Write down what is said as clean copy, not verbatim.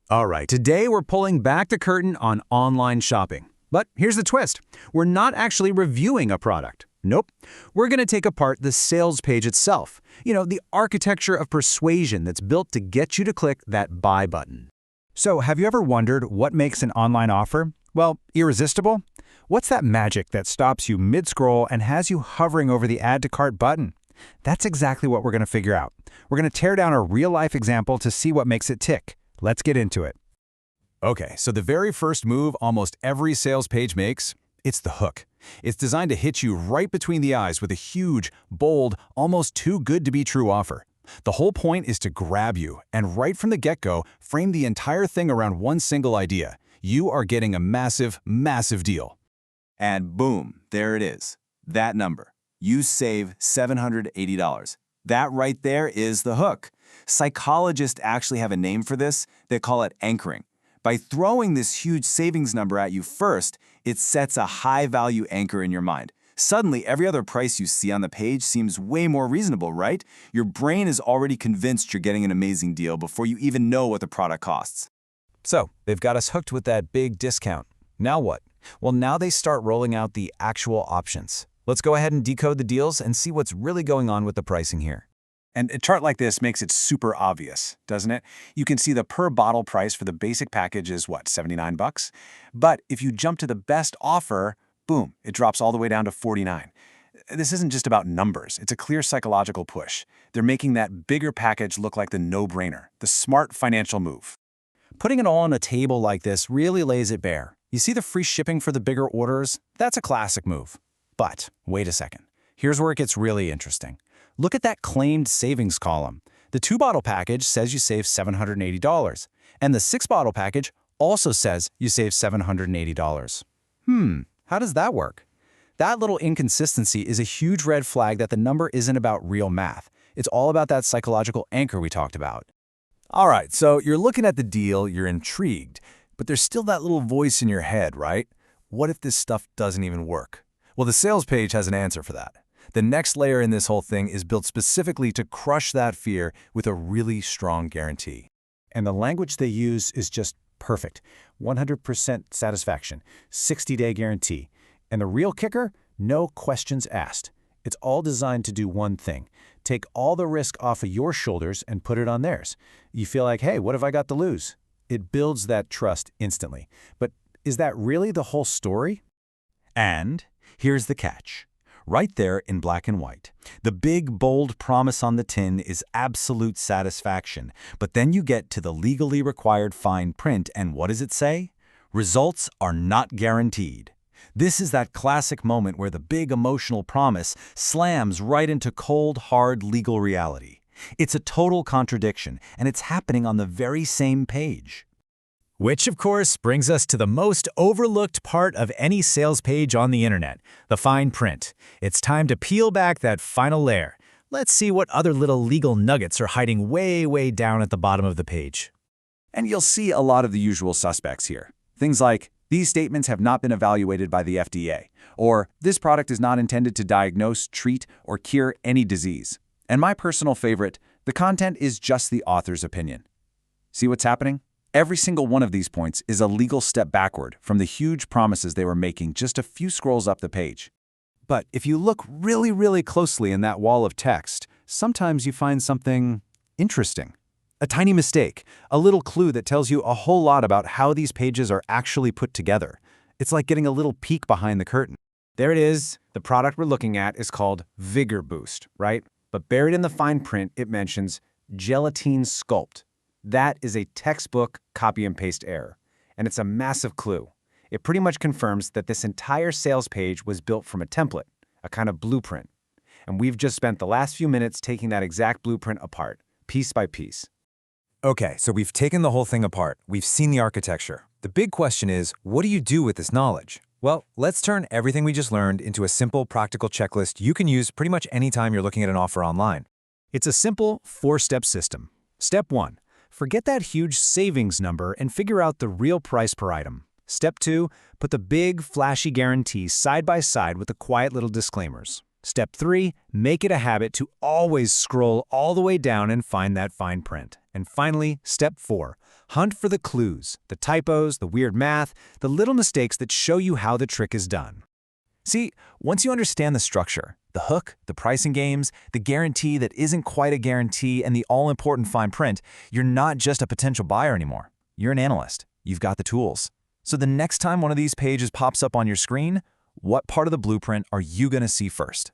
All right, today we're pulling back the curtain on online shopping. But here's the twist. We're not actually reviewing a product. Nope. We're going to take apart the sales page itself. The architecture of persuasion that's built to get you to click that buy button. So, have you ever wondered what makes an online offer, well, irresistible? What's that magic that stops you mid-scroll and has you hovering over the Add to Cart button? That's exactly what we're going to figure out. We're going to tear down a real-life example to see what makes it tick. Let's get into it. Okay, so the very first move almost every sales page makes, it's the hook. It's designed to hit you right between the eyes with a huge, bold, almost too good to be true offer. The whole point is to grab you and right from the get-go, frame the entire thing around one single idea. You are getting a massive, massive deal. And boom, there it is. That number. You save $780. That right there is the hook. Psychologists actually have a name for this. They call it anchoring. By throwing this huge savings number at you first, it sets a high-value anchor in your mind. Suddenly, every other price you see on the page seems way more reasonable, right? Your brain is already convinced you're getting an amazing deal before you even know what the product costs. So, they've got us hooked with that big discount. Now what? Well, now they start rolling out the actual options. Let's go ahead and decode the deals and see what's really going on with the pricing here. And a chart like this makes it super obvious, doesn't it? You can see the per bottle price for the basic package is what, $79? But if you jump to the best offer, boom, it drops all the way down to $49. This isn't just about numbers, it's a clear psychological push. They're making that bigger package look like the no-brainer, the smart financial move. Putting it all on a table like this really lays it bare. You see the free shipping for the bigger orders? That's a classic move. But wait a second. Here's where it gets really interesting. Look at that claimed savings column. The 2-bottle package says you save $780, and the 6-bottle package also says you save $780. How does that work? That little inconsistency is a huge red flag that the number isn't about real math. It's all about that psychological anchor we talked about. All right, so you're looking at the deal, you're intrigued, but there's still that little voice in your head, right? What if this stuff doesn't even work? Well, the sales page has an answer for that. The next layer in this whole thing is built specifically to crush that fear with a really strong guarantee. And the language they use is just perfect. 100% satisfaction, 60-day guarantee. And the real kicker? No questions asked. It's all designed to do one thing. Take all the risk off of your shoulders and put it on theirs. You feel like, hey, what have I got to lose? It builds that trust instantly. But is that really the whole story? And here's the catch. Right there in black and white. The big, bold promise on the tin is absolute satisfaction. But then you get to the legally required fine print, and what does it say? Results are not guaranteed. This is that classic moment where the big emotional promise slams right into cold, hard legal reality. It's a total contradiction, and it's happening on the very same page. Which, of course, brings us to the most overlooked part of any sales page on the internet, the fine print. It's time to peel back that final layer. Let's see what other little legal nuggets are hiding way, way down at the bottom of the page. And you'll see a lot of the usual suspects here. Things like, these statements have not been evaluated by the FDA, or this product is not intended to diagnose, treat, or cure any disease. And my personal favorite, the content is just the author's opinion. See what's happening? Every single one of these points is a legal step backward from the huge promises they were making just a few scrolls up the page. But if you look really, really closely in that wall of text, sometimes you find something interesting. A tiny mistake, a little clue that tells you a whole lot about how these pages are actually put together. It's like getting a little peek behind the curtain. There it is. The product we're looking at is called Vigor Boost, right? But buried in the fine print, it mentions Gelatine Sculpt. That is a textbook copy and paste error, and it's a massive clue. It pretty much confirms that this entire sales page was built from a template, a kind of blueprint. And we've just spent the last few minutes taking that exact blueprint apart, piece by piece. Okay, so we've taken the whole thing apart. We've seen the architecture. The big question is, what do you do with this knowledge? Well, let's turn everything we just learned into a simple, practical checklist you can use pretty much anytime you're looking at an offer online. It's a simple 4-step system. Step 1. Forget that huge savings number and figure out the real price per item. Step 2. Put the big, flashy guarantees side by side with the quiet little disclaimers. Step 3, make it a habit to always scroll all the way down and find that fine print. And finally, step 4, hunt for the clues, the typos, the weird math, the little mistakes that show you how the trick is done. See, once you understand the structure, the hook, the pricing games, the guarantee that isn't quite a guarantee, and the all-important fine print, you're not just a potential buyer anymore. You're an analyst. You've got the tools. So the next time one of these pages pops up on your screen, what part of the blueprint are you going to see first?